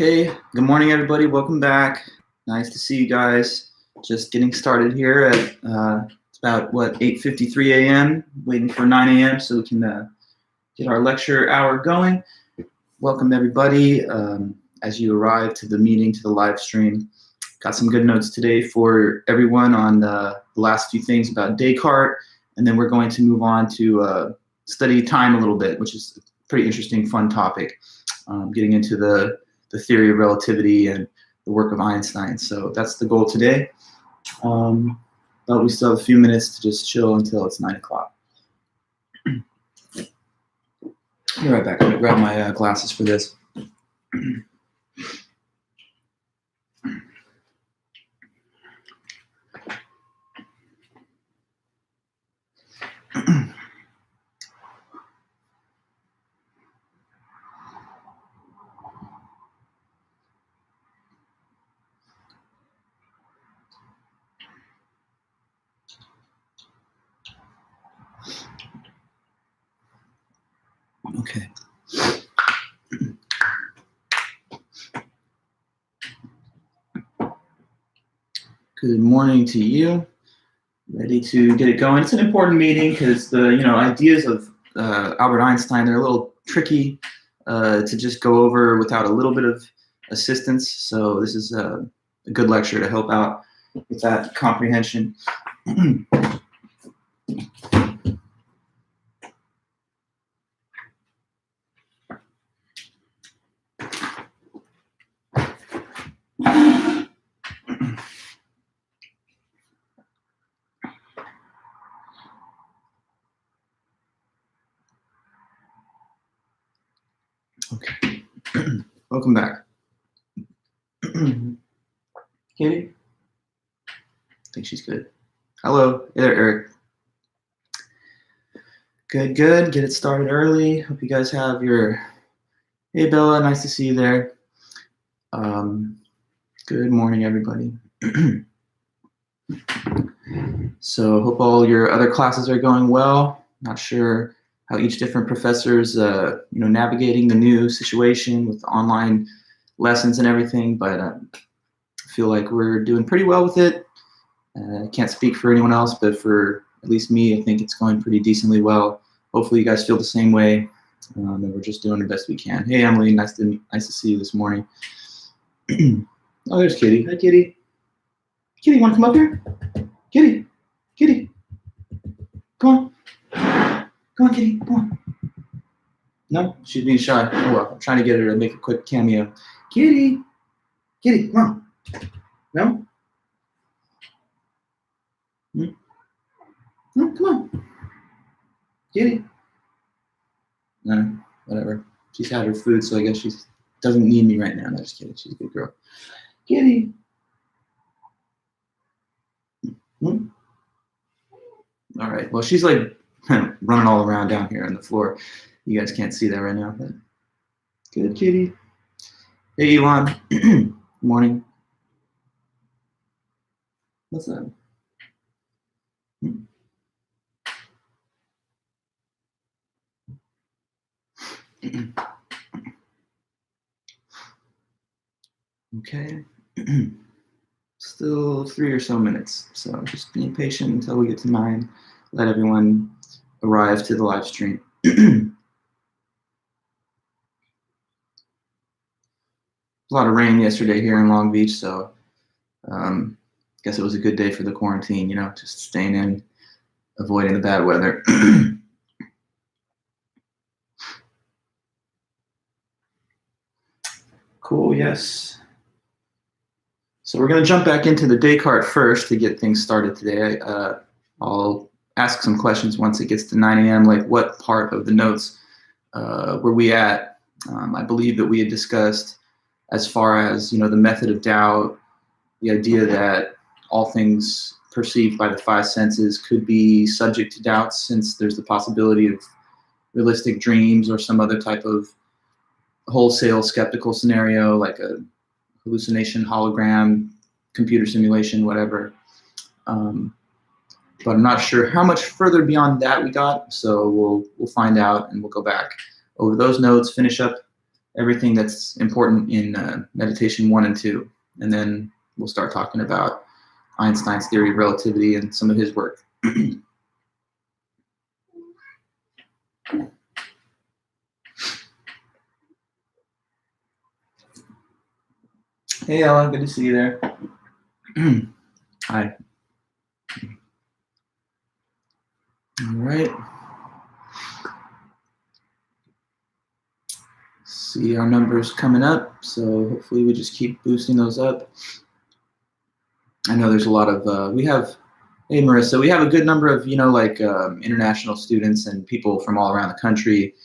Okay, good morning, everybody. Welcome back. Nice to see you guys. Just getting started here at it's about 8:53 a.m. Waiting for 9 a.m. so we can get our lecture hour going. Welcome, everybody. As you arrive to the meeting, to the live stream, got some good notes today for everyone on the last few things about Descartes, and then we're going to move on to study time a little bit, which is a pretty interesting, fun topic. Getting into the theory of relativity and the work of Einstein. So that's the goal today. But we still have a few minutes to just chill until it's 9 o'clock. Be right back. I'm gonna grab my glasses for this. Okay. Good morning to you. Ready to get it going. It's an important meeting because the ideas of Albert Einstein, they're a little tricky to just go over without a little bit of assistance. So this is a good lecture to help out with that comprehension. Okay. Welcome back. Katie? I think she's good. Hello. Hey there, Eric. Good. Get it started early. Hope you guys have your... Hey, Bella. Nice to see you there. Good morning, everybody. So hope all your other classes are going well. Not sure how each different professor's navigating the new situation with online lessons and everything, but I feel like we're doing pretty well with it. I can't speak for anyone else, but for at least me, I think it's going pretty decently well. Hopefully you guys feel the same way, and we're just doing the best we can. Hey, Emily, nice to see you this morning. Oh, there's Kitty. Hi, Kitty. Kitty, want to come up here? Kitty. Come on, Kitty. Come on. No, she's being shy. Oh well, I'm trying to get her to make a quick cameo. Kitty, come on. No? No, come on. Kitty. No, whatever. She's had her food, so I guess she doesn't need me right now. No, just kidding. She's a good girl. Kitty. All right. Well, she's like running all around down here on the floor. You guys can't see that right now, but good, Kitty. Hey, Elon. Good morning. What's that? Okay. Still 3 or so minutes, so just being patient until we get to 9. Let everyone arrive to the live stream. A lot of rain yesterday here in Long Beach, so guess it was a good day for the quarantine, just staying in, avoiding the bad weather. Cool, yes. So we're going to jump back into the Descartes first to get things started today. I'll ask some questions once it gets to 9 a.m., like what part of the notes were we at? I believe that we had discussed as far as, the method of doubt, the idea that all things perceived by the 5 senses could be subject to doubt since there's the possibility of realistic dreams or some other type of wholesale skeptical scenario like a hallucination, hologram, computer simulation, whatever. But I'm not sure how much further beyond that we got, so we'll find out and we'll go back over those notes, finish up everything that's important in meditation 1 and 2. And then we'll start talking about Einstein's theory of relativity and some of his work. Hey, Ella, good to see you there. Hi. All right. See our numbers coming up, so hopefully we just keep boosting those up. I know there's a lot of, hey Marissa, we have a good number of, international students and people from all around the country.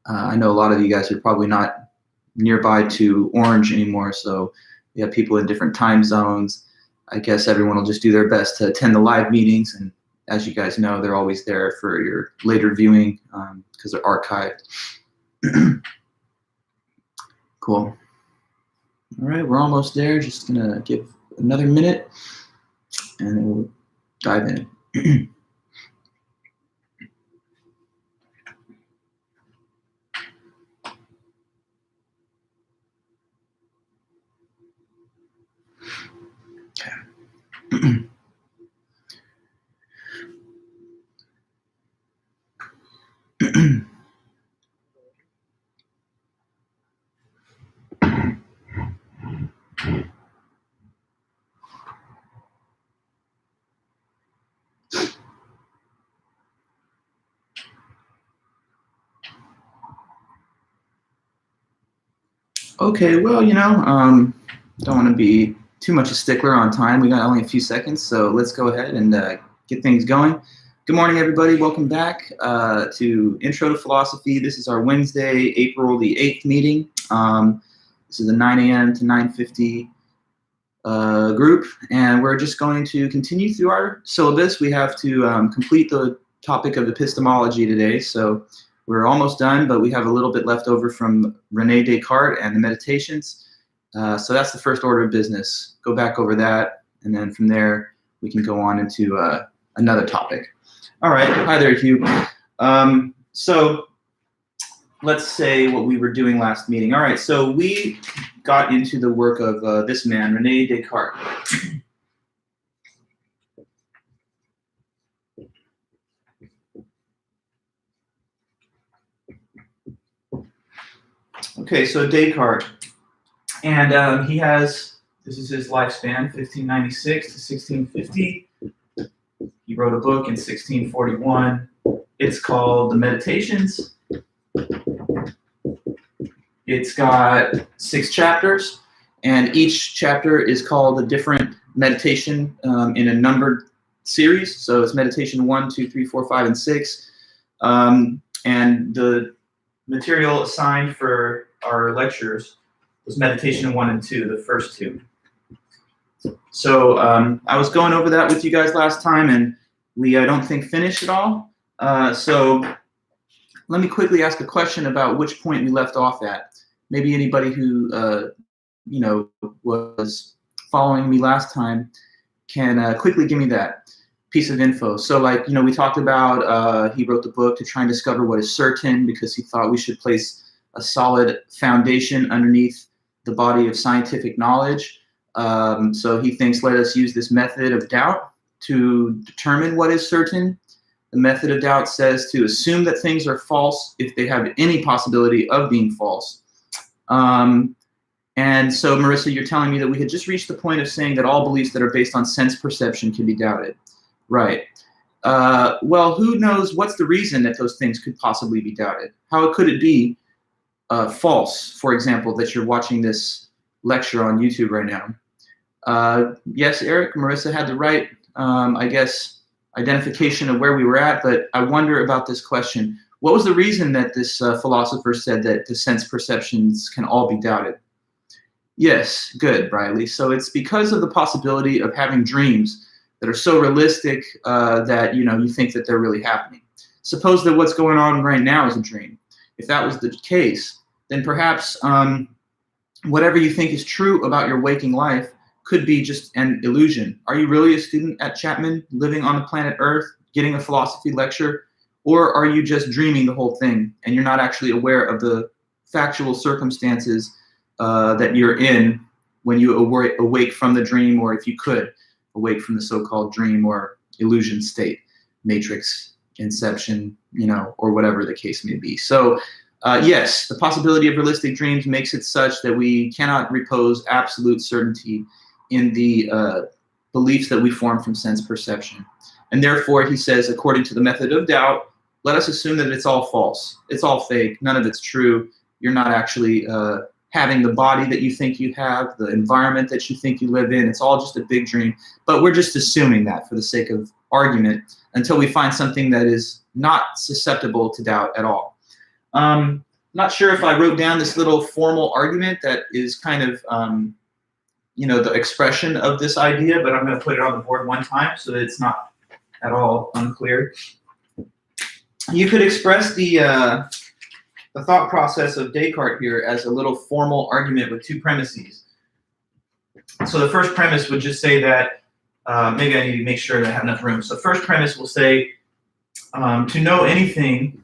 I know a lot of you guys are probably not nearby to Orange anymore, so we have people in different time zones. I guess everyone will just do their best to attend the live meetings, and as you guys know, they're always there for your later viewing because they're archived. Cool. All right, we're almost there. Just gonna give another minute and then we'll dive in. Okay. Okay, well, don't want to be too much a stickler on time. We got only a few seconds, so let's go ahead and get things going. Good morning, everybody. Welcome back to Intro to Philosophy. This is our Wednesday, April the 8th meeting. This is a 9 a.m. to 9:50 group, and we're just going to continue through our syllabus. We have to complete the topic of epistemology today, so we're almost done, but we have a little bit left over from René Descartes and the Meditations. So that's the first order of business. Go back over that, and then from there, we can go on into another topic. All right, hi there, Hugh. So let's say what we were doing last meeting. All right, so we got into the work of this man, René Descartes. Okay, so Descartes, and he has, this is his lifespan, 1596 to 1650. He wrote a book in 1641. It's called The Meditations. It's got 6 chapters, and each chapter is called a different meditation in a numbered series. So it's meditation 1, 2, 3, 4, 5, and 6. And the material assigned for our lectures was meditation 1 and 2, the first 2. So I was going over that with you guys last time, and we, I don't think, finished it all. So let me quickly ask a question about which point we left off at. Maybe anybody who was following me last time can quickly give me that piece of info. So we talked about he wrote the book to try and discover what is certain, because he thought we should place a solid foundation underneath the body of scientific knowledge. So he thinks, let us use this method of doubt to determine what is certain. The method of doubt says to assume that things are false if they have any possibility of being false. And so, Marissa, you're telling me that we had just reached the point of saying that all beliefs that are based on sense perception can be doubted. Right. Well, who knows what's the reason that those things could possibly be doubted? How could it be false, for example, that you're watching this lecture on YouTube right now? Yes, Eric, Marissa had the right, identification of where we were at, but I wonder about this question. What was the reason that this philosopher said that the sense perceptions can all be doubted? Yes, good, Briley. So it's because of the possibility of having dreams that are so realistic that you think that they're really happening. Suppose that what's going on right now is a dream. If that was the case, then perhaps whatever you think is true about your waking life could be just an illusion. Are you really a student at Chapman, living on the planet Earth, getting a philosophy lecture? Or are you just dreaming the whole thing and you're not actually aware of the factual circumstances that you're in when you awake from the dream, or if you could awake from the so-called dream or illusion state, matrix, inception, or whatever the case may be. So yes, the possibility of realistic dreams makes it such that we cannot repose absolute certainty in the beliefs that we form from sense perception. And therefore, he says, according to the method of doubt, let us assume that it's all false. It's all fake. None of it's true. You're not actually having the body that you think you have, the environment that you think you live in. It's all just a big dream. But we're just assuming that for the sake of argument until we find something that is not susceptible to doubt at all. Not sure if I wrote down this little formal argument that is kind of, the expression of this idea, but I'm going to put it on the board one time so that it's not at all unclear. You could express the thought process of Descartes here as a little formal argument with two premises. So the first premise would just say that, maybe I need to make sure that I have enough room. So the first premise will say, to know anything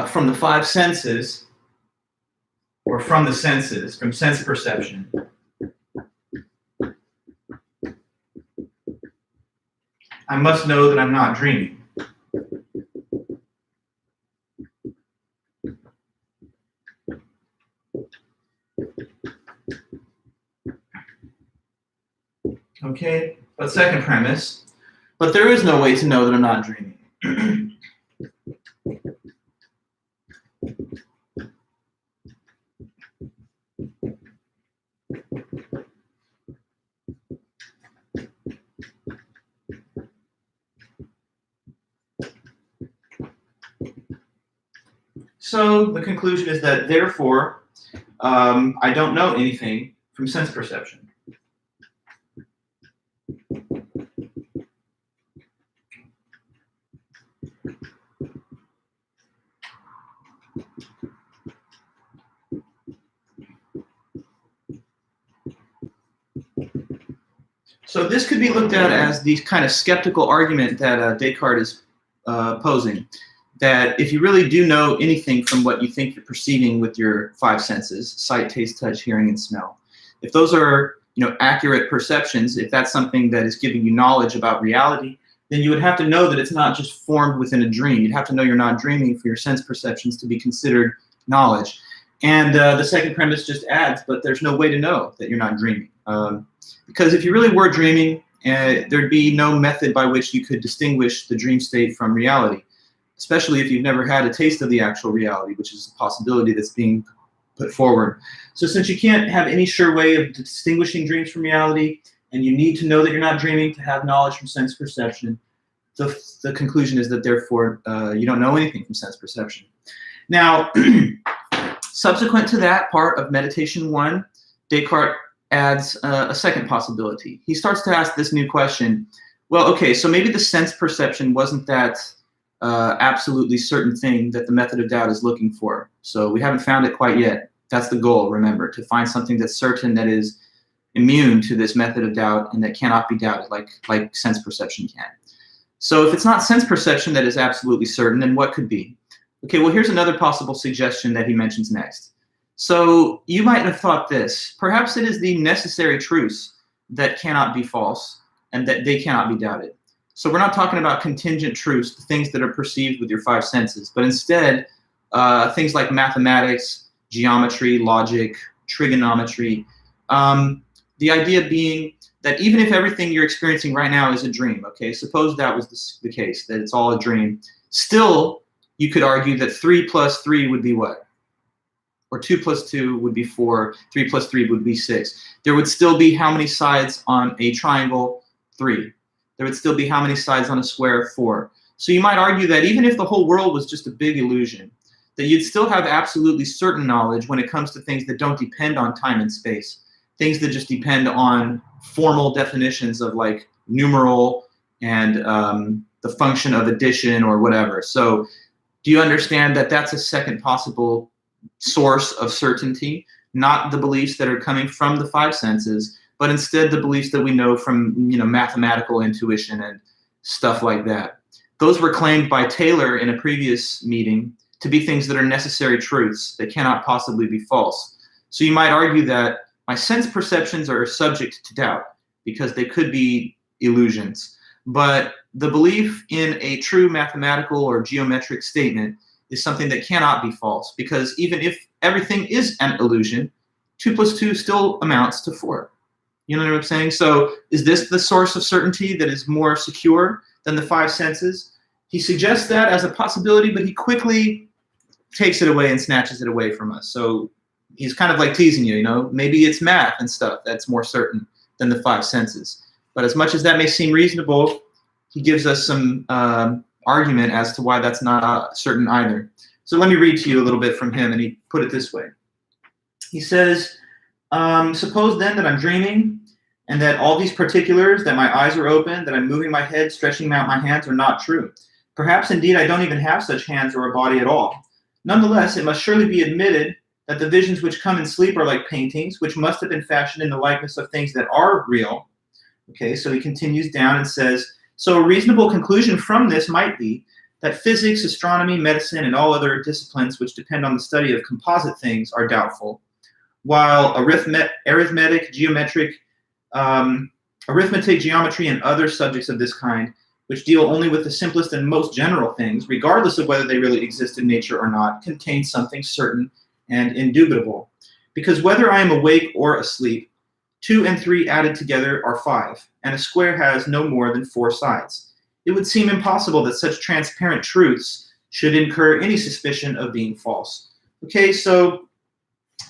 from the five senses, or from the senses, from sense perception, I must know that I'm not dreaming. Okay, but second premise, but there is no way to know that I'm not dreaming. So the conclusion is that, therefore, I don't know anything from sense perception. So this could be looked at as the kind of skeptical argument that Descartes is posing. That if you really do know anything from what you think you're perceiving with your five senses, sight, taste, touch, hearing, and smell, if those are accurate perceptions, if that's something that is giving you knowledge about reality, then you would have to know that it's not just formed within a dream. You'd have to know you're not dreaming for your sense perceptions to be considered knowledge. And the second premise just adds, but there's no way to know that you're not dreaming. Because if you really were dreaming, there'd be no method by which you could distinguish the dream state from reality, especially if you've never had a taste of the actual reality, which is a possibility that's being put forward. So since you can't have any sure way of distinguishing dreams from reality, and you need to know that you're not dreaming to have knowledge from sense perception, the conclusion is that, therefore, you don't know anything from sense perception. Now, subsequent to that part of Meditation 1, Descartes adds a second possibility. He starts to ask this new question. Well, okay, so maybe the sense perception wasn't that absolutely certain thing that the method of doubt is looking for. So we haven't found it quite yet. That's the goal, remember, to find something that's certain, that is immune to this method of doubt and that cannot be doubted like sense perception can. So if it's not sense perception that is absolutely certain, then what could be? Okay, well, here's another possible suggestion that he mentions next. So you might have thought this. Perhaps it is the necessary truths that cannot be false and that they cannot be doubted. So we're not talking about contingent truths, the things that are perceived with your five senses, but instead things like mathematics, geometry, logic, trigonometry. The idea being that even if everything you're experiencing right now is a dream, okay, suppose that was the case, that it's all a dream, still you could argue that 3 plus 3 would be what? Or 2 plus 2 would be 4, 3 plus 3 would be 6. There would still be how many sides on a triangle? 3. There would still be how many sides on a square? 4. So you might argue that even if the whole world was just a big illusion, that you'd still have absolutely certain knowledge when it comes to things that don't depend on time and space, things that just depend on formal definitions of like numeral and the function of addition or whatever. So do you understand that that's a second possible source of certainty, not the beliefs that are coming from the five senses, but instead the beliefs that we know from mathematical intuition and stuff like that. those were claimed by Taylor in a previous meeting to be things that are necessary truths that cannot possibly be false. So you might argue that my sense perceptions are subject to doubt because they could be illusions. But the belief in a true mathematical or geometric statement is something that cannot be false, because even if everything is an illusion, 2 plus 2 still amounts to 4. You know what I'm saying? So is this the source of certainty that is more secure than the 5 senses? He suggests that as a possibility, but he quickly takes it away and snatches it away from us. So he's kind of like teasing you, maybe it's math and stuff that's more certain than the 5 senses. But as much as that may seem reasonable, he gives us some argument as to why that's not certain either. So let me read to you a little bit from him, and he put it this way. He says, suppose then that I'm dreaming, and that all these particulars, that my eyes are open, that I'm moving my head, stretching out my hands, are not true. Perhaps indeed I don't even have such hands or a body at all. Nonetheless, it must surely be admitted that the visions which come in sleep are like paintings, which must have been fashioned in the likeness of things that are real. Okay, so he continues down and says, so a reasonable conclusion from this might be that physics, astronomy, medicine, and all other disciplines which depend on the study of composite things are doubtful, while arithmetic, geometry, and other subjects of this kind, which deal only with the simplest and most general things, regardless of whether they really exist in nature or not, contain something certain and indubitable. Because whether I am awake or asleep, 2 and 3 added together are 5, and a square has no more than 4 sides. It would seem impossible that such transparent truths should incur any suspicion of being false. Okay, so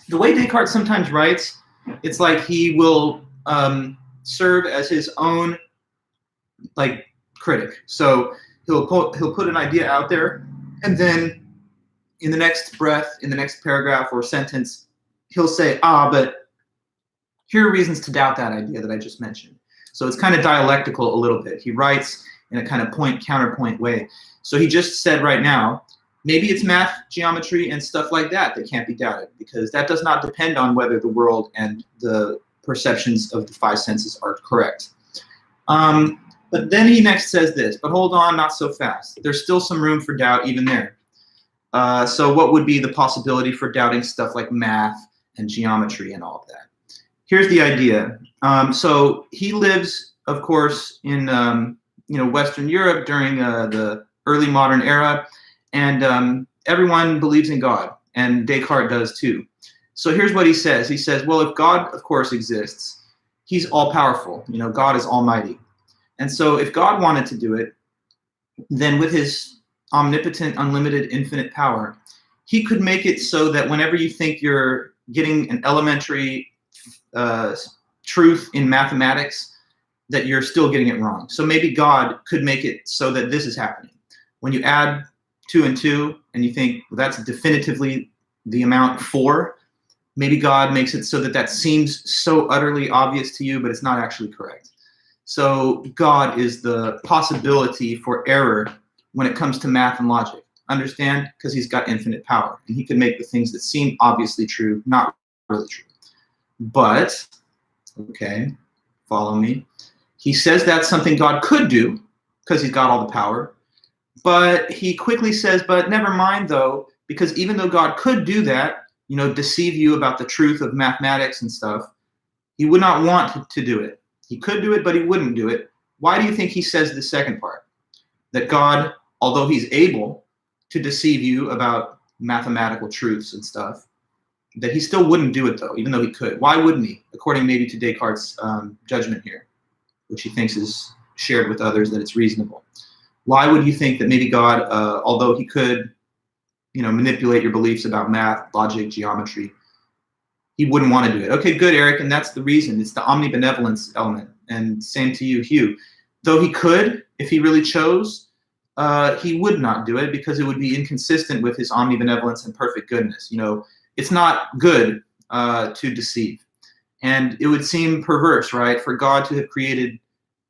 the way Descartes sometimes writes, it's like he will serve as his own critic. So he'll put an idea out there, and then in the next breath, in the next paragraph or sentence, he'll say, but here are reasons to doubt that idea that I just mentioned. So it's kind of dialectical a little bit. He writes in a kind of point-counterpoint way. So he just said right now, maybe it's math, geometry, and stuff like that that can't be doubted, because that does not depend on whether the world and the perceptions of the 5 senses are correct. But then he next says this, but hold on, not so fast. There's still some room for doubt even there. So what would be the possibility for doubting stuff like math and geometry and all of that? Here's the idea. So he lives, of course, in Western Europe during the early modern era, and everyone believes in God, and Descartes does too. So here's what he says. He says, well, if God, of course, exists, he's all-powerful. God is almighty. And so if God wanted to do it, then with his omnipotent, unlimited, infinite power, he could make it so that whenever you think you're getting an elementary truth in mathematics, that you're still getting it wrong. So maybe God could make it so that this is happening. When you add 2 and 2 and you think, well, that's definitively the amount 4, maybe God makes it so that that seems so utterly obvious to you, but it's not actually correct. So God is the possibility for error when it comes to math and logic. Understand? Because he's got infinite power, and he can make the things that seem obviously true not really true. But, okay, follow me. He says that's something God could do because he's got all the power. But he quickly says, but never mind though, because even though God could do that, deceive you about the truth of mathematics and stuff, he would not want to do it. He could do it, but he wouldn't do it. Why do you think he says the second part? That God, although he's able to deceive you about mathematical truths and stuff, that he still wouldn't do it though, even though he could. Why wouldn't he? According maybe to Descartes' judgment here, which he thinks is shared with others, that it's reasonable. Why would you think that maybe God, although he could, manipulate your beliefs about math, logic, geometry, he wouldn't want to do it? Okay, good, Eric, and that's the reason. It's the omnibenevolence element. And same to you, Hugh. Though he could, if he really chose, he would not do it because it would be inconsistent with his omnibenevolence and perfect goodness. It's not good to deceive. And it would seem perverse, right, for God to have created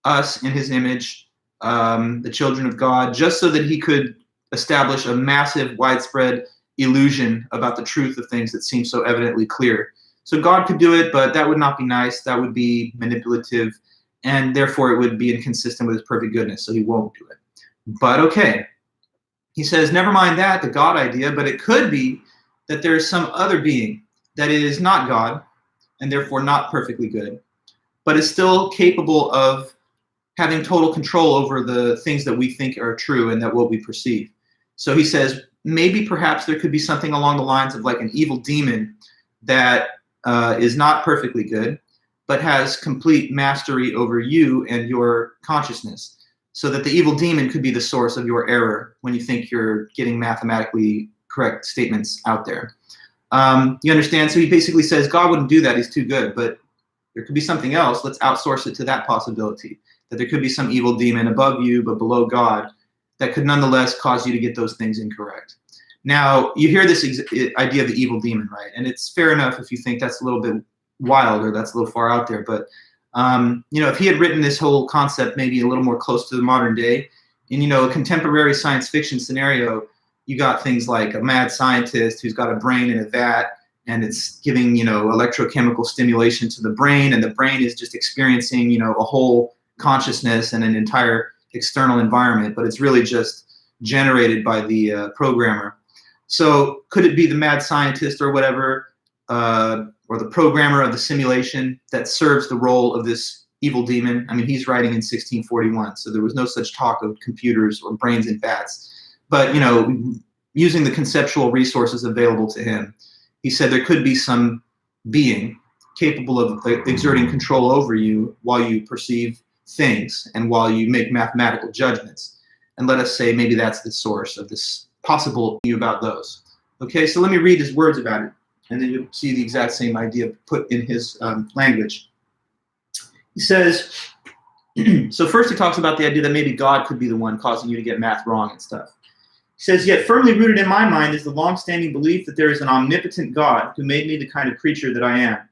us in his image, the children of God, just so that he could establish a massive, widespread illusion about the truth of things that seem so evidently clear. So God could do it, but that would not be nice. That would be manipulative, and therefore it would be inconsistent with his perfect goodness, so he won't do it. But okay, he says, never mind that, the God idea, but it could be that there is some other being that is not God and therefore not perfectly good, but is still capable of having total control over the things that we think are true and that what we perceive. So he says, maybe perhaps there could be something along the lines of like an evil demon that is not perfectly good, but has complete mastery over you and your consciousness. So that the evil demon could be the source of your error when you think you're getting mathematically correct statements out there. You understand? So he basically says, God wouldn't do that, he's too good, but there could be something else. Let's outsource it to that possibility, that there could be some evil demon above you but below God that could nonetheless cause you to get those things incorrect. Now, you hear this idea of the evil demon, right? And it's fair enough if you think that's a little bit wild or that's a little far out there, but if he had written this whole concept maybe a little more close to the modern day, in a contemporary science fiction scenario, you got things like a mad scientist who's got a brain in a vat, and it's giving electrochemical stimulation to the brain, and the brain is just experiencing a whole consciousness and an entire external environment, but it's really just generated by the programmer. So could it be the mad scientist or whatever, or the programmer of the simulation that serves the role of this evil demon? I mean, he's writing in 1641, so there was no such talk of computers or brains in vats. But, using the conceptual resources available to him, he said there could be some being capable of exerting control over you while you perceive things and while you make mathematical judgments. And let us say maybe that's the source of this possible view about those. Okay, so let me read his words about it, and then you'll see the exact same idea put in his language. He says, so first he talks about the idea that maybe God could be the one causing you to get math wrong and stuff. He says, yet firmly rooted in my mind is the long-standing belief that there is an omnipotent God who made me the kind of creature that I am.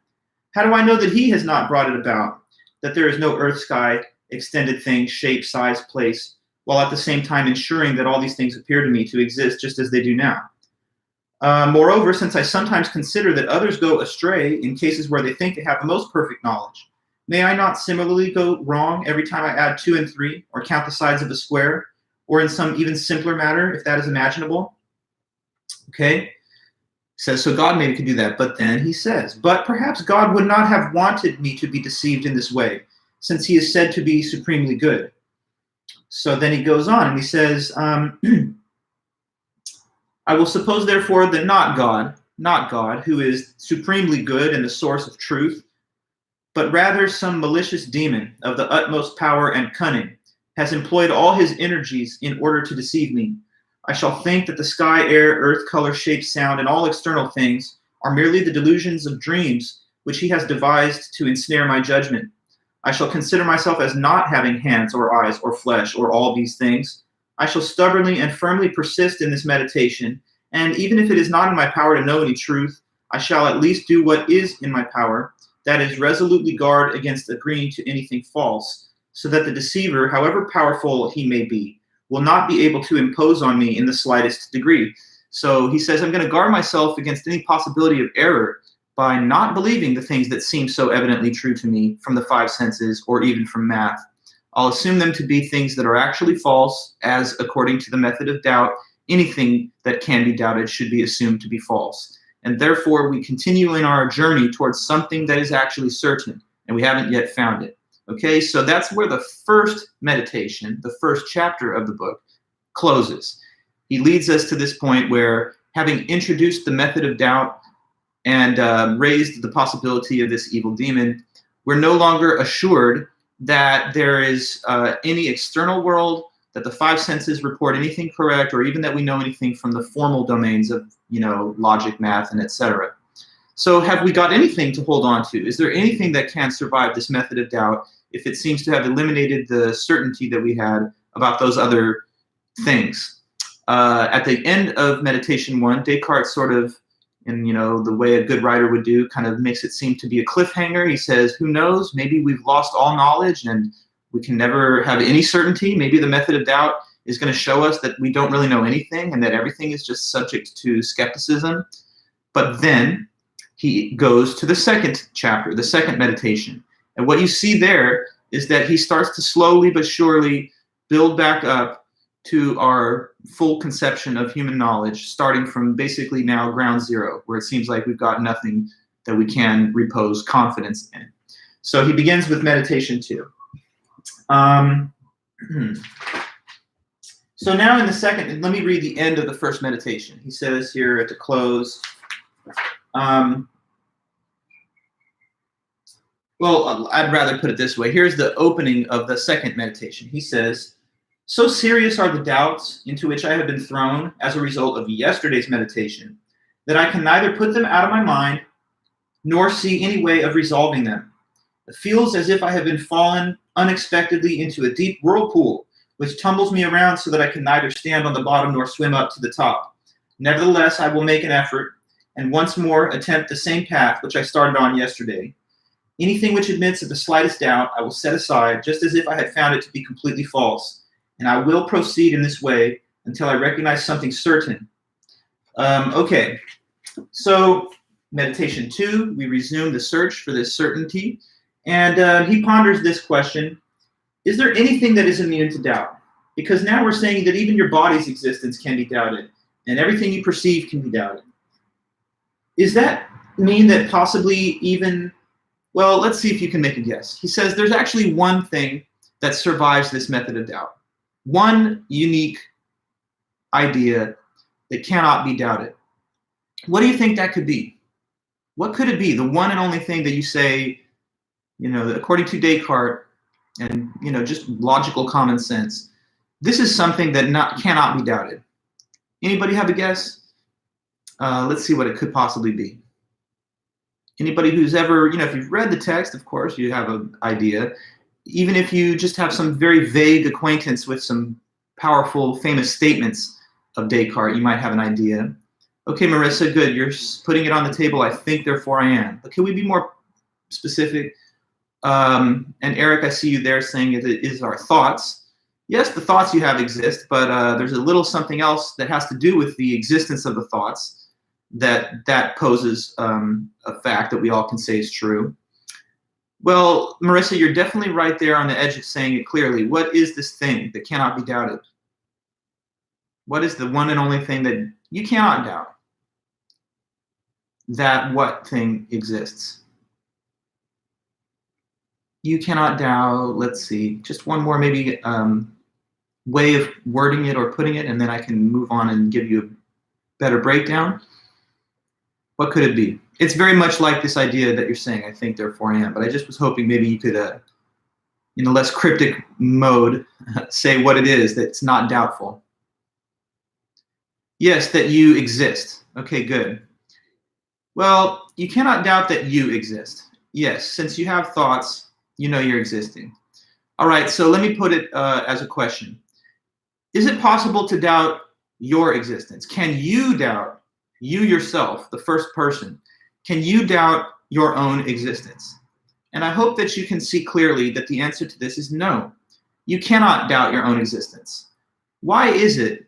How do I know that he has not brought it about, that there is no earth, sky, extended thing, shape, size, place, while at the same time ensuring that all these things appear to me to exist just as they do now? Moreover, since I sometimes consider that others go astray in cases where they think they have the most perfect knowledge, may I not similarly go wrong every time I add 2 and 3, or count the sides of a square, or in some even simpler matter, if that is imaginable? Okay? Says, so God maybe could do that. But then he says, but perhaps God would not have wanted me to be deceived in this way, since he is said to be supremely good. So then he goes on and he says, I will suppose, therefore, that not God, who is supremely good and the source of truth, but rather some malicious demon of the utmost power and cunning, has employed all his energies in order to deceive me. I shall think that the sky, air, earth, color, shape, sound, and all external things are merely the delusions of dreams which he has devised to ensnare my judgment. I shall consider myself as not having hands or eyes or flesh or all these things. I shall stubbornly and firmly persist in this meditation, and even if it is not in my power to know any truth, I shall at least do what is in my power, that is, resolutely guard against agreeing to anything false, so that the deceiver, however powerful he may be, will not be able to impose on me in the slightest degree. So he says, I'm going to guard myself against any possibility of error by not believing the things that seem so evidently true to me from the 5 senses or even from math. I'll assume them to be things that are actually false, as according to the method of doubt, anything that can be doubted should be assumed to be false. And therefore, we continue in our journey towards something that is actually certain, and we haven't yet found it. Okay, so that's where the first meditation, the first chapter of the book, closes. He leads us to this point where, having introduced the method of doubt and raised the possibility of this evil demon, we're no longer assured that there is any external world, that the 5 senses report anything correct, or even that we know anything from the formal domains of, logic, math, and etc. So have we got anything to hold on to? Is there anything that can survive this method of doubt if it seems to have eliminated the certainty that we had about those other things? At the end of Meditation 1, Descartes sort of, in the way a good writer would do, kind of makes it seem to be a cliffhanger. He says, who knows, maybe we've lost all knowledge and we can never have any certainty. Maybe the method of doubt is going to show us that we don't really know anything and that everything is just subject to skepticism. But then he goes to the second chapter, the second meditation. And what you see there is that he starts to slowly but surely build back up to our full conception of human knowledge, starting from basically now ground zero, where it seems like we've got nothing that we can repose confidence in. So he begins with meditation 2. So now in the second, let me read the end of the first meditation. He says here at the close, well, I'd rather put it this way. Here's the opening of the second meditation. He says, so serious are the doubts into which I have been thrown as a result of yesterday's meditation that I can neither put them out of my mind nor see any way of resolving them. It feels as if I have been fallen unexpectedly into a deep whirlpool, which tumbles me around so that I can neither stand on the bottom nor swim up to the top. Nevertheless, I will make an effort and once more attempt the same path which I started on yesterday. Anything which admits of the slightest doubt, I will set aside, just as if I had found it to be completely false, and I will proceed in this way until I recognize something certain. Okay, so meditation 2, we resume the search for this certainty, and he ponders this question: is there anything that is immune to doubt? Because now we're saying that even your body's existence can be doubted, and everything you perceive can be doubted. Does that mean that possibly even, well, let's see if you can make a guess. He says there's actually one thing that survives this method of doubt. One unique idea that cannot be doubted. What do you think that could be? What could it be? The one and only thing that you say, according to Descartes, and just logical common sense, this is something that cannot be doubted. Anybody have a guess? Let's see what it could possibly be. Anybody who's ever, if you've read the text, of course, you have an idea. Even if you just have some very vague acquaintance with some powerful, famous statements of Descartes, you might have an idea. Okay, Marissa, good. You're putting it on the table. I think, therefore I am. But can we be more specific? And Eric, I see you there saying it is our thoughts. Yes, the thoughts you have exist, but there's a little something else that has to do with the existence of the thoughts that poses a fact that we all can say is true. Well, Marissa, you're definitely right there on the edge of saying it clearly. What is this thing that cannot be doubted? What is the one and only thing that you cannot doubt? That what thing exists? You cannot doubt, let's see, just one more maybe way of wording it or putting it, and then I can move on and give you a better breakdown. What could it be? It's very much like this idea that you're saying, I think, therefore I am, but I just was hoping maybe you could, in a less cryptic mode, say what it is that's not doubtful. Yes, that you exist. Okay, good. Well, you cannot doubt that you exist. Yes, since you have thoughts, you're existing. All right, so let me put it as a question. Is it possible to doubt your existence? Can you doubt you yourself, the first person? Can you doubt your own existence? And I hope that you can see clearly that the answer to this is no. You cannot doubt your own existence. Why is it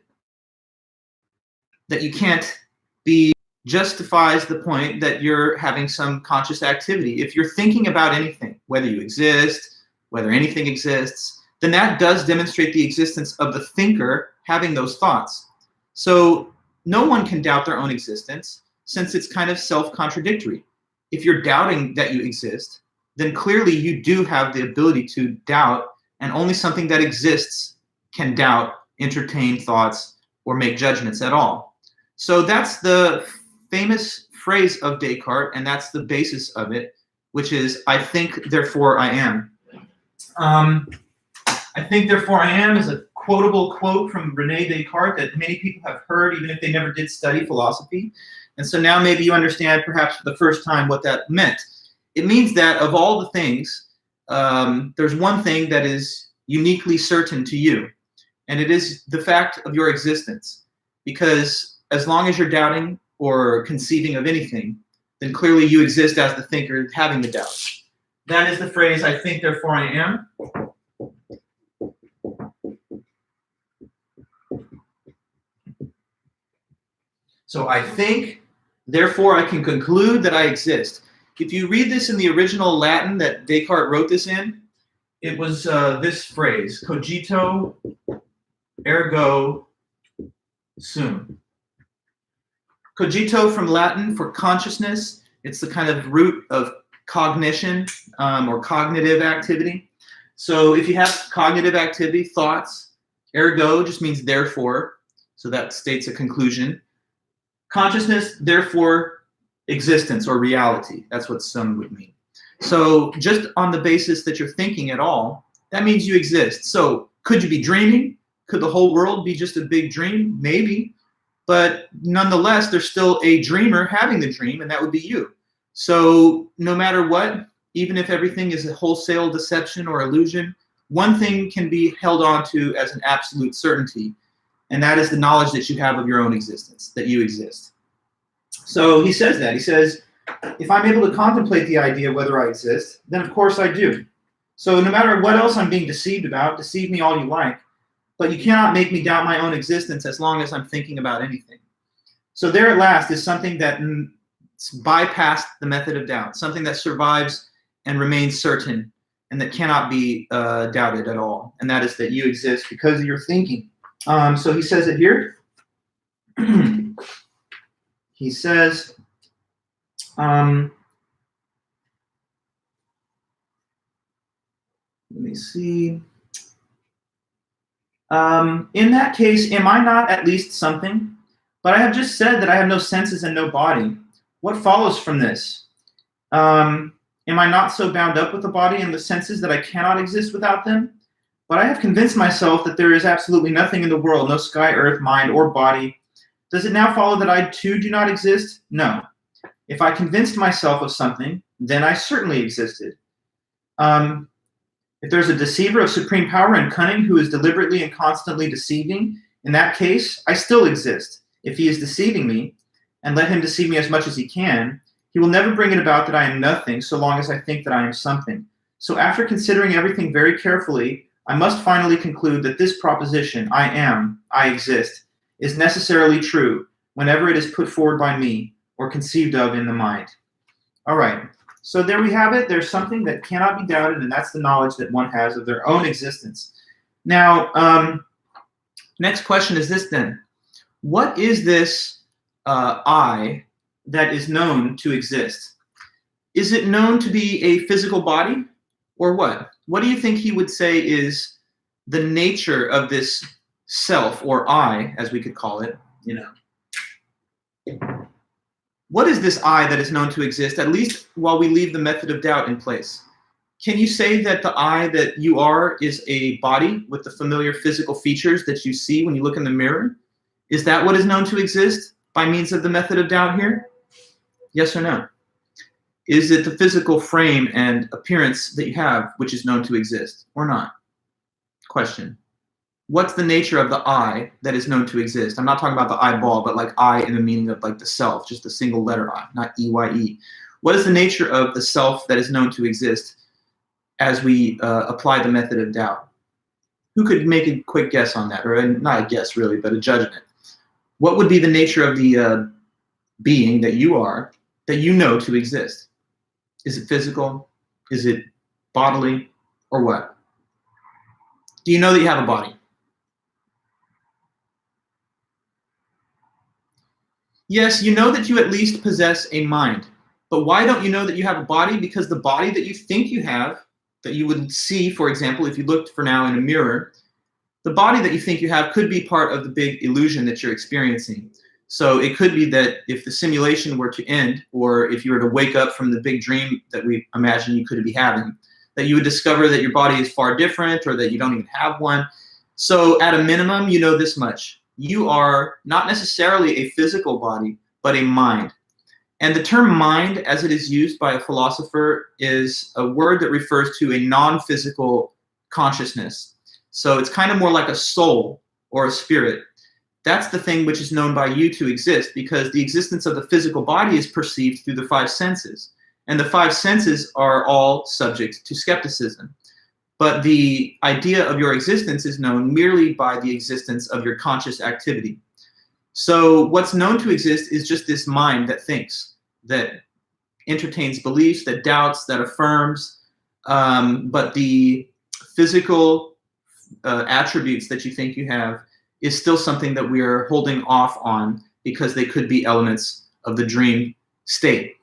that you can't be justifies the point that you're having some conscious activity? If you're thinking about anything, whether you exist, whether anything exists, then that does demonstrate the existence of the thinker having those thoughts. So no one can doubt their own existence, since it's kind of self-contradictory. If you're doubting that you exist, then clearly you do have the ability to doubt, and only something that exists can doubt, entertain thoughts, or make judgments at all. So that's the famous phrase of Descartes, and that's the basis of it, which is, I think, therefore I am. I think, therefore I am is a quotable quote from René Descartes that many people have heard, even if they never did study philosophy. And so now maybe you understand, perhaps for the first time, what that meant. It means that of all the things, there's one thing that is uniquely certain to you, and it is the fact of your existence. Because as long as you're doubting or conceiving of anything, then clearly you exist as the thinker having the doubt. That is the phrase, I think, therefore I am. So I think, therefore I can conclude that I exist. If you read this in the original Latin that Descartes wrote this in, it was this phrase, cogito ergo sum. Cogito from Latin for consciousness. It's the kind of root of cognition or cognitive activity. So if you have cognitive activity, thoughts, ergo just means therefore. So that states a conclusion. Consciousness, therefore, existence or reality. That's what sum would mean. So just on the basis that you're thinking at all, that means you exist. So could you be dreaming? Could the whole world be just a big dream? Maybe. But nonetheless, there's still a dreamer having the dream, and that would be you. So no matter what, even if everything is a wholesale deception or illusion, one thing can be held on to as an absolute certainty, and that is the knowledge that you have of your own existence, that you exist. So he says that. He says, if I'm able to contemplate the idea whether I exist, then of course I do. So no matter what else I'm being deceived about, deceive me all you like, but you cannot make me doubt my own existence as long as I'm thinking about anything. So there at last is something that bypassed the method of doubt, something that survives and remains certain and that cannot be doubted at all. And that is that you exist because of your thinking. So he says it here. He says, let me see. In that case, am I not at least something? But I have just said that I have no senses and no body. What follows from this? Am I not so bound up with the body and the senses that I cannot exist without them? But I have convinced myself that there is absolutely nothing in the world, no sky, earth, mind, or body. Does it now follow that I too do not exist? No. If I convinced myself of something, then I certainly existed. If there's a deceiver of supreme power and cunning who is deliberately and constantly deceiving, in that case, I still exist. If he is deceiving me, and let him deceive me as much as he can, he will never bring it about that I am nothing so long as I think that I am something. So after considering everything very carefully, I must finally conclude that this proposition, I am, I exist, is necessarily true whenever it is put forward by me or conceived of in the mind. All right. So there we have it. There's something that cannot be doubted, and that's the knowledge that one has of their own existence. Now, next question is this then. What is this I that is known to exist? Is it known to be a physical body or what? What do you think he would say is the nature of this self or I, as we could call it, you know? What is this I that is known to exist, at least while we leave the method of doubt in place? Can you say that the I that you are is a body with the familiar physical features that you see when you look in the mirror? Is that what is known to exist by means of the method of doubt here? Yes or no? Is it the physical frame and appearance that you have which is known to exist or not? Question. What's the nature of the I that is known to exist? I'm not talking about the eyeball, but like I in the meaning of like the self, just a single letter I, not E-Y-E. What is the nature of the self that is known to exist as we apply the method of doubt? Who could make a quick guess on that? Or not a guess really, but a judgment. What would be the nature of the being that you are that you know to exist? Is it physical? Is it bodily? Or what? Do you know that you have a body? Yes, you know that you at least possess a mind. But why don't you know that you have a body? Because the body that you think you have, that you would see, for example, if you looked for now in a mirror, the body that you think you have could be part of the big illusion that you're experiencing. So it could be that if the simulation were to end, or if you were to wake up from the big dream that we imagine you could be having, that you would discover that your body is far different or that you don't even have one. So at a minimum, you know this much. You are not necessarily a physical body, but a mind. And the term mind, as it is used by a philosopher, is a word that refers to a non-physical consciousness. So it's kind of more like a soul or a spirit. That's the thing which is known by you to exist, because the existence of the physical body is perceived through the five senses. And the five senses are all subject to skepticism. But the idea of your existence is known merely by the existence of your conscious activity. So what's known to exist is just this mind that thinks, that entertains beliefs, that doubts, that affirms. But the physical attributes that you think you have is still something that we are holding off on because they could be elements of the dream state.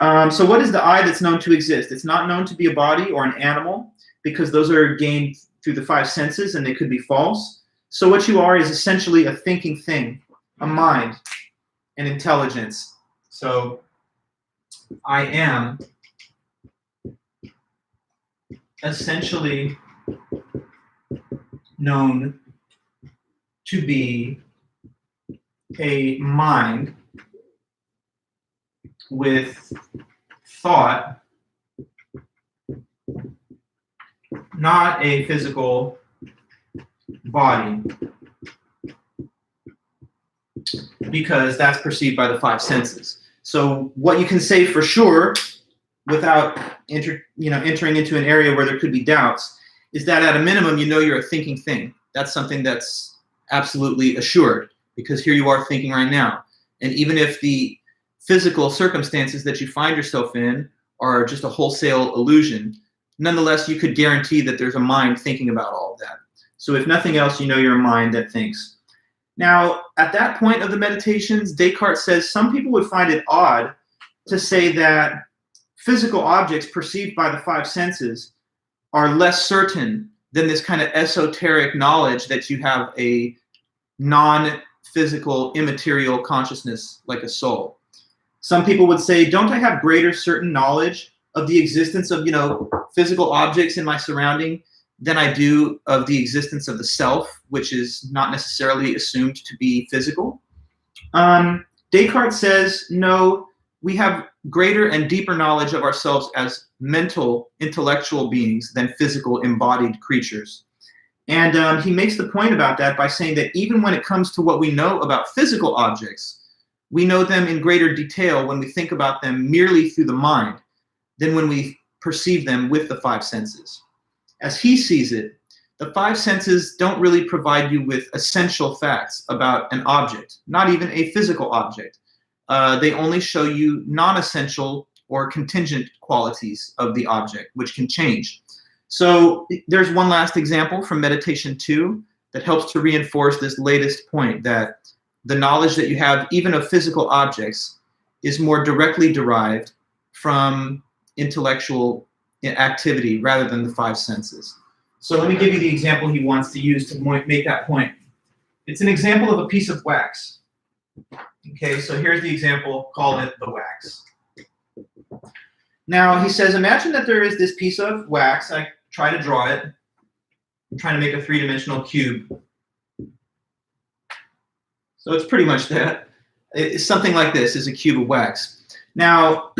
So what is the I that's known to exist? It's not known to be a body or an animal because those are gained through the five senses and they could be false. So what you are is essentially a thinking thing, a mind, an intelligence. So I am essentially known to be a mind with thought, not a physical body, because that's perceived by the five senses. So what you can say for sure, without entering into an area where there could be doubts, is that at a minimum, you know you're a thinking thing. That's something that's absolutely assured, because here you are thinking right now. And even if the physical circumstances that you find yourself in are just a wholesale illusion, nonetheless, you could guarantee that there's a mind thinking about all of that. So if nothing else, you know you're a mind that thinks. Now, at that point of the meditations, Descartes says some people would find it odd to say that physical objects perceived by the five senses are less certain than this kind of esoteric knowledge that you have a non-physical, immaterial consciousness like a soul. Some people would say, don't I have greater certain knowledge of the existence of, physical objects in my surrounding than I do of the existence of the self, which is not necessarily assumed to be physical? Descartes says, no, we have greater and deeper knowledge of ourselves as mental, intellectual beings than physical, embodied creatures. And he makes the point about that by saying that even when it comes to what we know about physical objects, we know them in greater detail when we think about them merely through the mind than when we perceive them with the five senses. As he sees it, the five senses don't really provide you with essential facts about an object, not even a physical object. They only show you non-essential or contingent qualities of the object, which can change. So there's one last example from Meditation 2 that helps to reinforce this latest point, that the knowledge that you have even of physical objects is more directly derived from intellectual activity rather than the five senses. So let me give you the example he wants to use to make that point. It's an example of a piece of wax. Okay, so here's the example, call it the wax. Now he says, imagine that there is this piece of wax. I try to draw it. I'm trying to make a three-dimensional cube. So it's pretty much that. It's something like this, is a cube of wax. Now,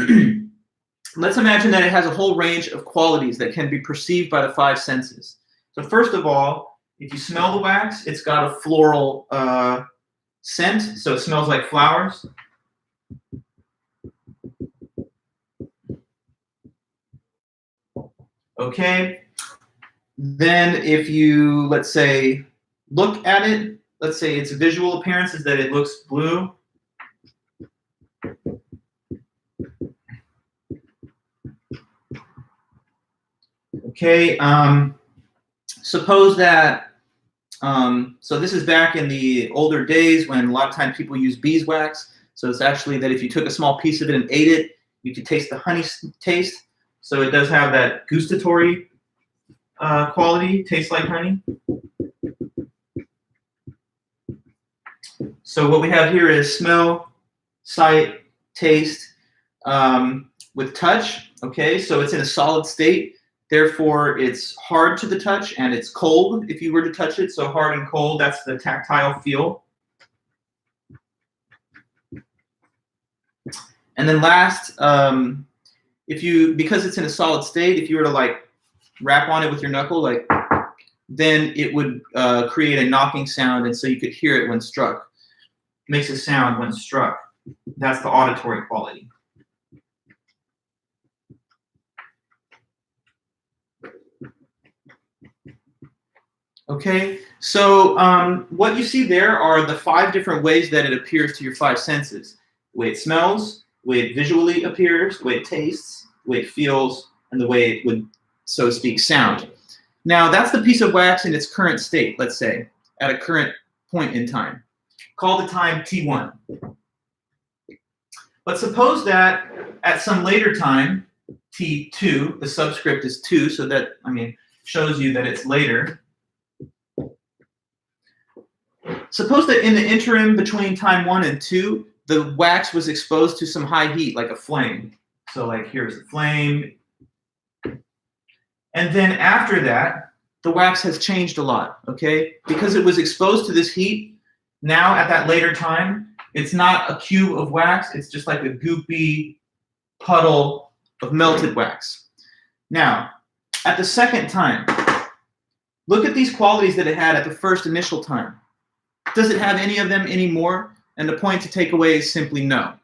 let's imagine that it has a whole range of qualities that can be perceived by the five senses. So first of all, if you smell the wax, it's got a floral scent, so it smells like flowers. Okay. Then if you, let's say, look at it, let's say its visual appearance is that it looks blue. Okay, suppose that, so this is back in the older days when a lot of times people use beeswax. So it's actually that if you took a small piece of it and ate it, you could taste the honey taste. So it does have that gustatory quality, tastes like honey. So what we have here is smell, sight, taste, with touch. Okay, so it's in a solid state. Therefore, it's hard to the touch and it's cold if you were to touch it. So hard and cold, that's the tactile feel. And then last, because it's in a solid state, if you were to like rap on it with your knuckle, like, then it would create a knocking sound, and so you could hear it when struck. It makes a sound when struck. That's the auditory quality. Okay, so what you see there are the 5 different ways that it appears to your 5 senses. The way it smells, the way it visually appears, the way it tastes, the way it feels, and the way it would, so to speak, sound. Now, that's the piece of wax in its current state, let's say, at a current point in time. Call the time t1. But suppose that at some later time, t2, the subscript is 2, so that, shows you that it's later. Suppose that in the interim between time 1 and 2, the wax was exposed to some high heat, like a flame. So like here's the flame. And then after that, the wax has changed a lot, okay? Because it was exposed to this heat, now at that later time, it's not a cube of wax, it's just like a goopy puddle of melted wax. Now, at the second time, look at these qualities that it had at the first initial time. Does it have any of them anymore? And the point to take away is simply no.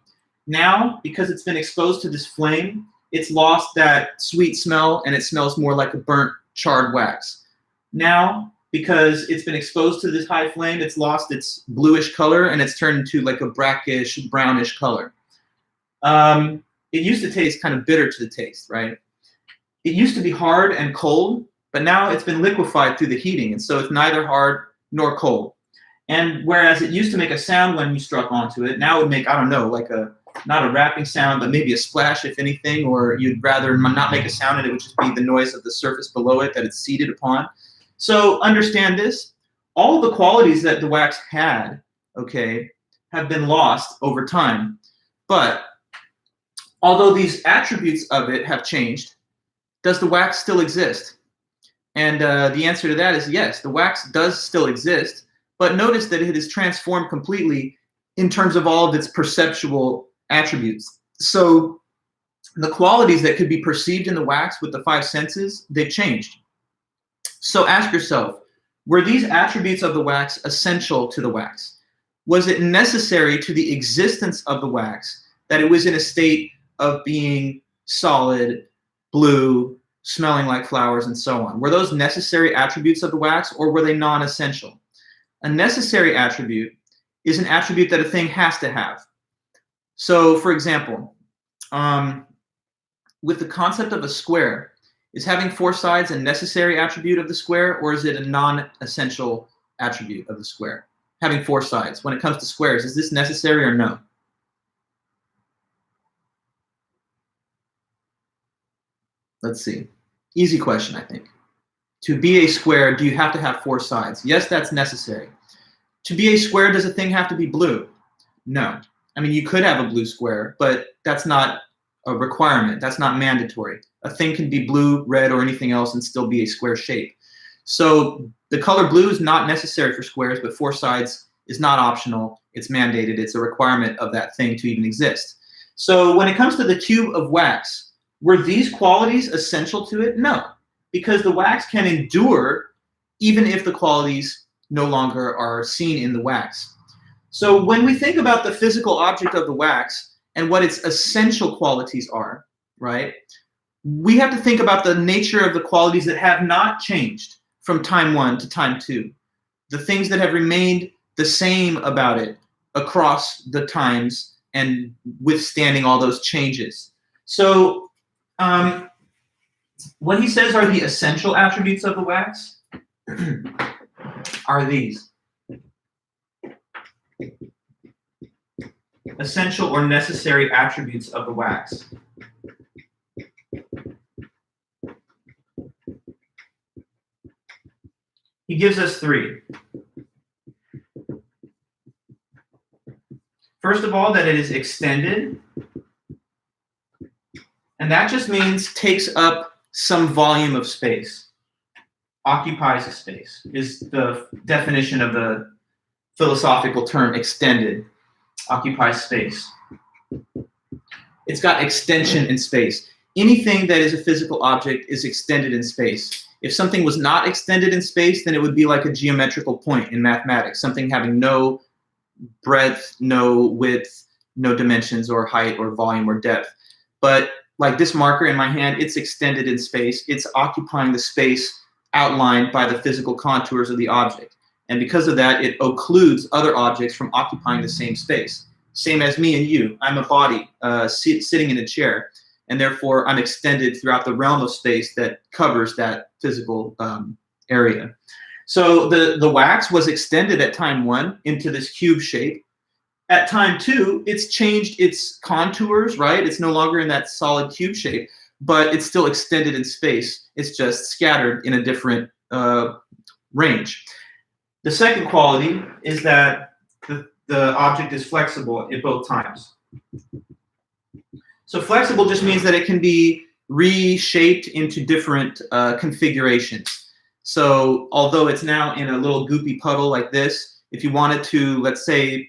Now, because it's been exposed to this flame, it's lost that sweet smell and it smells more like a burnt, charred wax. Now, because it's been exposed to this high flame, it's lost its bluish color and it's turned into like a brackish, brownish color. It used to taste kind of bitter to the taste, right? It used to be hard and cold, but now it's been liquefied through the heating, and so it's neither hard nor cold. And whereas it used to make a sound when you struck onto it, now it would make, I don't know, like not a rapping sound, but maybe a splash, if anything, or you'd rather not make a sound and it would just be the noise of the surface below it that it's seated upon. So understand this, all the qualities that the wax had, okay, have been lost over time. But although these attributes of it have changed, does the wax still exist? And the answer to that is yes, the wax does still exist, but notice that it is transformed completely in terms of all of its perceptual attributes. So the qualities that could be perceived in the wax with the 5 senses, they've changed. So ask yourself, were these attributes of the wax essential to the wax? Was it necessary to the existence of the wax that it was in a state of being solid, blue, smelling like flowers, and so on? Were those necessary attributes of the wax, or were they non-essential? A necessary attribute is an attribute that a thing has to have. So, for example, with the concept of a square, is having 4 sides a necessary attribute of the square, or is it a non-essential attribute of the square? Having 4 sides. When it comes to squares, is this necessary or no? Let's see. Easy question, I think. To be a square, do you have to have 4 sides? Yes, that's necessary. To be a square, does a thing have to be blue? No. I mean, you could have a blue square, but that's not a requirement. That's not mandatory. A thing can be blue, red, or anything else and still be a square shape. So the color blue is not necessary for squares, but 4 sides is not optional. It's mandated. It's a requirement of that thing to even exist. So when it comes to the cube of wax, were these qualities essential to it? No, because the wax can endure even if the qualities no longer are seen in the wax. So when we think about the physical object of the wax and what its essential qualities are, right, we have to think about the nature of the qualities that have not changed from time 1 to time 2, the things that have remained the same about it across the times and withstanding all those changes. So what he says are the essential attributes of the wax are these. Essential or necessary attributes of the wax. He gives us 3. First of all, that it is extended. And that just means takes up some volume of space. Occupies a space is the definition of the philosophical term extended. Occupies space. It's got extension in space. Anything that is a physical object is extended in space. If something was not extended in space, then it would be like a geometrical point in mathematics, something having no breadth, no width, no dimensions or height or volume or depth. But like this marker in my hand, it's extended in space. It's occupying the space outlined by the physical contours of the object. And because of that, it occludes other objects from occupying the same space. Same as me and you. I'm a body sitting in a chair, and therefore I'm extended throughout the realm of space that covers that physical area. So the wax was extended at time 1 into this cube shape. At time 2, it's changed its contours, right? It's no longer in that solid cube shape, but it's still extended in space. It's just scattered in a different range. The second quality is that the object is flexible at both times. So flexible just means that it can be reshaped into different configurations. So although it's now in a little goopy puddle like this, if you wanted to, let's say,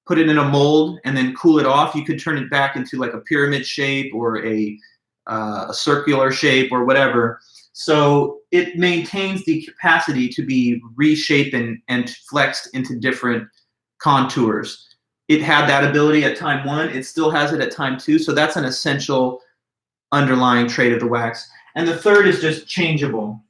put it in a mold and then cool it off, you could turn it back into like a pyramid shape or a circular shape or whatever. So it maintains the capacity to be reshaped and flexed into different contours. It had that ability at time 1. It still has it at time 2. So that's an essential underlying trait of the wax. And the third is just changeable,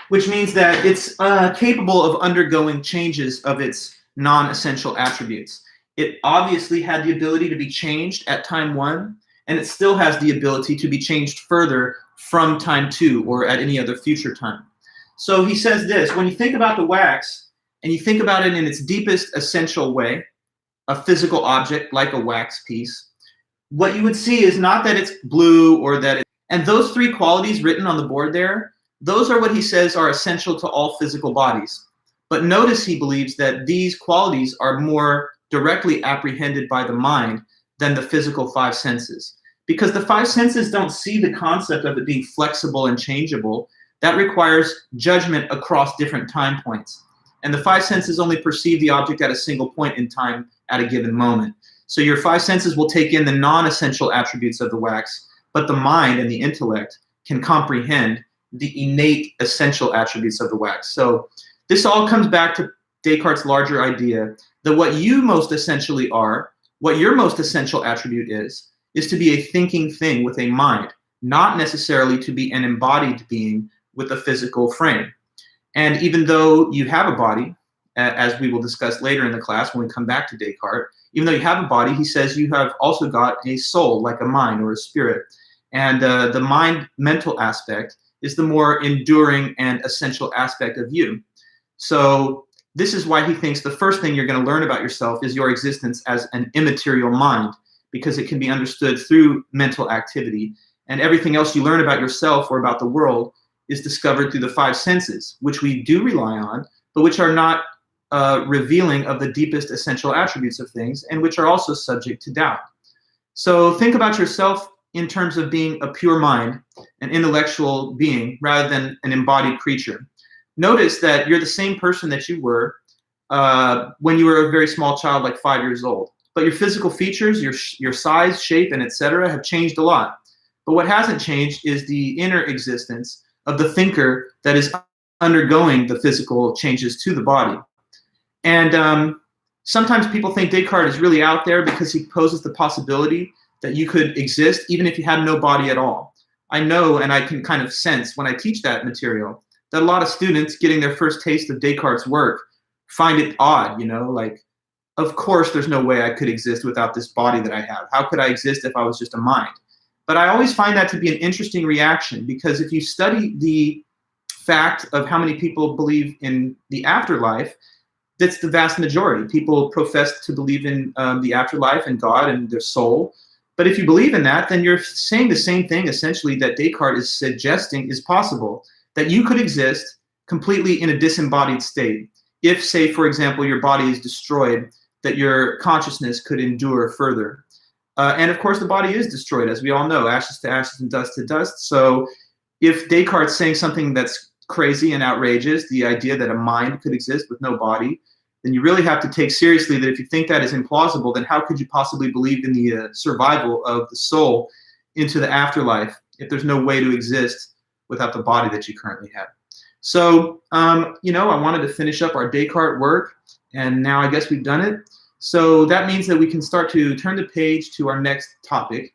which means that it's capable of undergoing changes of its non-essential attributes. It obviously had the ability to be changed at time 1, and it still has the ability to be changed further from time 2 or at any other future time. So he says this: when you think about the wax, and you think about it in its deepest essential way, a physical object like a wax piece, what you would see is not that it's blue or that it, and those 3 qualities written on the board there, those are what he says are essential to all physical bodies. But notice he believes that these qualities are more directly apprehended by the mind than the physical 5 senses. Because the 5 senses don't see the concept of it being flexible and changeable. That requires judgment across different time points. And the 5 senses only perceive the object at a single point in time at a given moment. So your 5 senses will take in the non-essential attributes of the wax, but the mind and the intellect can comprehend the innate essential attributes of the wax. So this all comes back to Descartes' larger idea that what you most essentially are, what your most essential attribute is to be a thinking thing with a mind, not necessarily to be an embodied being with a physical frame. And even though you have a body, as we will discuss later in the class when we come back to Descartes, even though you have a body, he says you have also got a soul, like a mind or a spirit. And the mind mental aspect is the more enduring and essential aspect of you. So this is why he thinks the first thing you're going to learn about yourself is your existence as an immaterial mind, because it can be understood through mental activity. And everything else you learn about yourself or about the world is discovered through the 5 senses, which we do rely on, but which are not revealing of the deepest essential attributes of things, and which are also subject to doubt. So think about yourself in terms of being a pure mind, an intellectual being, rather than an embodied creature. Notice that you're the same person that you were when you were a very small child, like 5 years old. But your physical features, your size, shape, and etc. have changed a lot. But what hasn't changed is the inner existence of the thinker that is undergoing the physical changes to the body. And sometimes people think Descartes is really out there because he poses the possibility that you could exist even if you had no body at all. I know, and I can kind of sense when I teach that material, that a lot of students getting their first taste of Descartes' work find it odd, like, of course there's no way I could exist without this body that I have. How could I exist if I was just a mind? But I always find that to be an interesting reaction, because if you study the fact of how many people believe in the afterlife, that's the vast majority. People profess to believe in the afterlife and God and their soul. But if you believe in that, then you're saying the same thing, essentially, that Descartes is suggesting is possible, that you could exist completely in a disembodied state. If, say, for example, your body is destroyed, that your consciousness could endure further. And of course, the body is destroyed, as we all know, ashes to ashes and dust to dust. So if Descartes is saying something that's crazy and outrageous, the idea that a mind could exist with no body, then you really have to take seriously that if you think that is implausible, then how could you possibly believe in the survival of the soul into the afterlife if there's no way to exist without the body that you currently have? So, I wanted to finish up our Descartes work, and now I guess we've done it. So that means that we can start to turn the page to our next topic.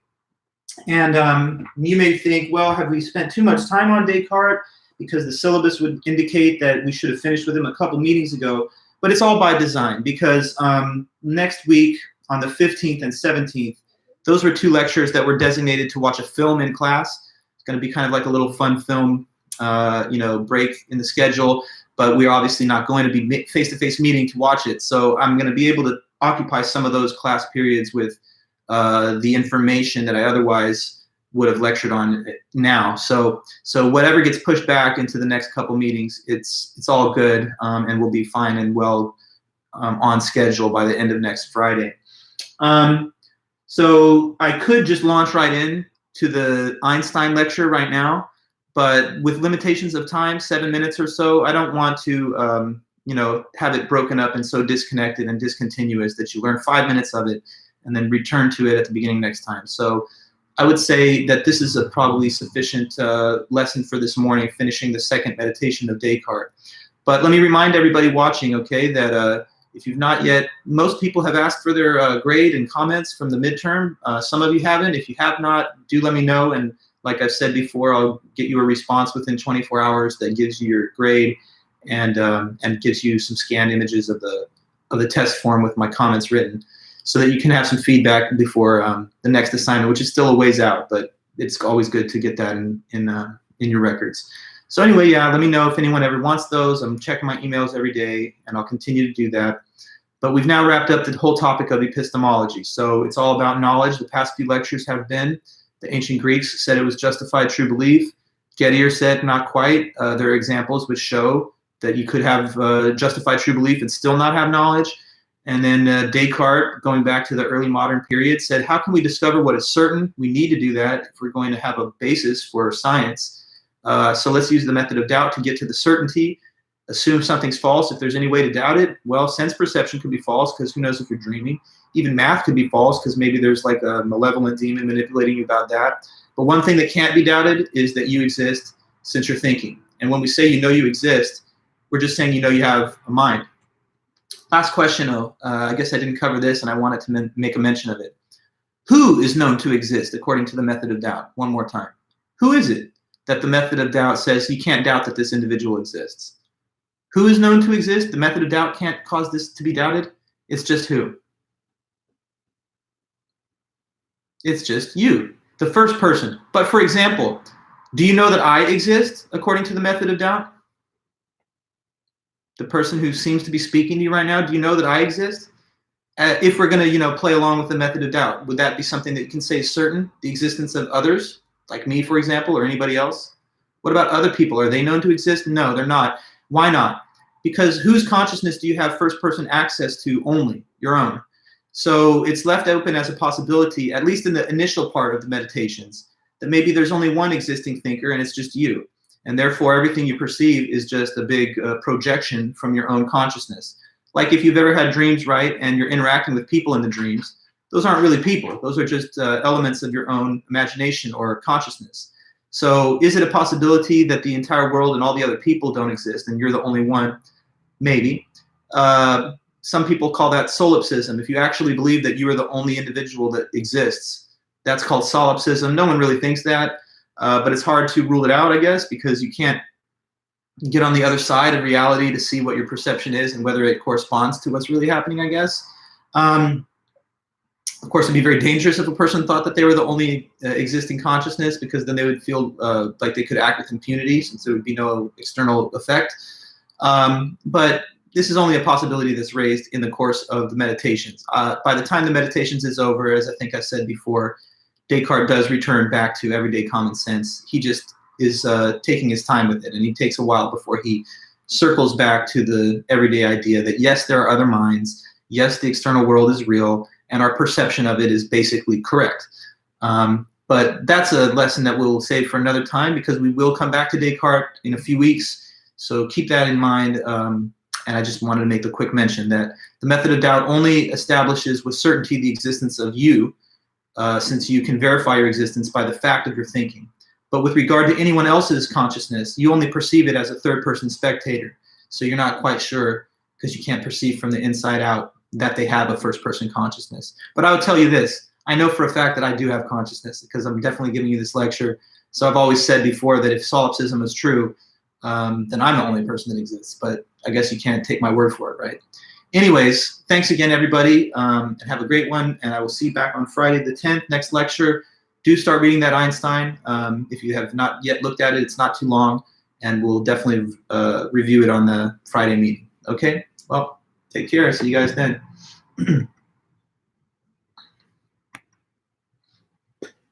And you may think, well, have we spent too much time on Descartes? Because the syllabus would indicate that we should have finished with him a couple meetings ago. But it's all by design, because next week on the 15th and 17th, those were 2 lectures that were designated to watch a film in class. going to be kind of like a little fun film, break in the schedule. But we're obviously not going to be face-to-face meeting to watch it. So I'm going to be able to occupy some of those class periods with the information that I otherwise would have lectured on now. So whatever gets pushed back into the next couple meetings, it's all good, and we'll be fine and well on schedule by the end of next Friday. So I could just launch right in to the Einstein lecture right now, but with limitations of time, 7 minutes or so, I don't want to have it broken up and so disconnected and discontinuous that you learn 5 minutes of it and then return to it at the beginning next time. So I would say that this is a probably sufficient lesson for this morning, finishing the second meditation of Descartes. But let me remind everybody watching, okay, that if you've not yet, most people have asked for their grade and comments from the midterm. Some of you haven't. If you have not, do let me know. And like I've said before, I'll get you a response within 24 hours that gives you your grade and gives you some scanned images of the test form with my comments written, so that you can have some feedback before the next assignment, which is still a ways out, but it's always good to get that in your records. So anyway, yeah, let me know if anyone ever wants those. I'm checking my emails every day, and I'll continue to do that. But we've now wrapped up the whole topic of epistemology. So it's all about knowledge. The past few lectures have been, the ancient Greeks said it was justified true belief. Gettier said not quite. There are examples which show that you could have justified true belief and still not have knowledge. And then Descartes, going back to the early modern period, said, how can we discover what is certain? We need to do that if we're going to have a basis for science. So let's use the method of doubt to get to the certainty. Assume something's false. If there's any way to doubt it, well, sense perception could be false, because who knows if you're dreaming. Even math could be false, because maybe there's like a malevolent demon manipulating you about that. But one thing that can't be doubted is that you exist since you're thinking. And when we say you know you exist, we're just saying you know you have a mind. Last question, I guess I didn't cover this, and I wanted to make a mention of it. Who is known to exist according to the method of doubt? One more time. Who is it that the method of doubt says you can't doubt that this individual exists? Who is known to exist? The method of doubt can't cause this to be doubted. It's just who? It's just you, the first person. But for example, do you know that I exist according to the method of doubt? The person who seems to be speaking to you right now, do you know that I exist? If we're going to, play along with the method of doubt, would that be something that you can say is certain? The existence of others, like me, for example, or anybody else? What about other people? Are they known to exist? No, they're not. Why not? Because whose consciousness do you have first-person access to? Only your own. So it's left open as a possibility, at least in the initial part of the meditations, that maybe there's only one existing thinker, and it's just you. And therefore, everything you perceive is just a big projection from your own consciousness. Like if you've ever had dreams, right, and you're interacting with people in the dreams, those aren't really people. Those are just elements of your own imagination or consciousness. So is it a possibility that the entire world and all the other people don't exist and you're the only one? Maybe. Some people call that solipsism. If you actually believe that you are the only individual that exists, that's called solipsism. No one really thinks that. But it's hard to rule it out, I guess, because you can't get on the other side of reality to see what your perception is and whether it corresponds to what's really happening, I guess. Of course, it'd be very dangerous if a person thought that they were the only existing consciousness, because then they would feel like they could act with impunity, since there would be no external effect. But this is only a possibility that's raised in the course of the meditations. By the time the meditations is over, as I think I said before, Descartes does return back to everyday common sense. He just is taking his time with it, and he takes a while before he circles back to the everyday idea that yes, there are other minds, yes, the external world is real, and our perception of it is basically correct. But that's a lesson that we'll save for another time, because we will come back to Descartes in a few weeks, so keep that in mind. And I just wanted to make the quick mention that the method of doubt only establishes with certainty the existence of you, since you can verify your existence by the fact of your thinking. But with regard to anyone else's consciousness, you only perceive it as a third-person spectator. So you're not quite sure, because you can't perceive from the inside out that they have a first-person consciousness. But I would tell you this. I know for a fact that I do have consciousness, because I'm definitely giving you this lecture. So I've always said before that if solipsism is true, then I'm the only person that exists. But I guess you can't take my word for it, right? Anyways, thanks again, everybody, and have a great one. And I will see you back on Friday the 10th, next lecture. do start reading that Einstein. If you have not yet looked at it, it's not too long, and we'll definitely review it on the Friday meeting. Okay? Well, take care. See you guys then.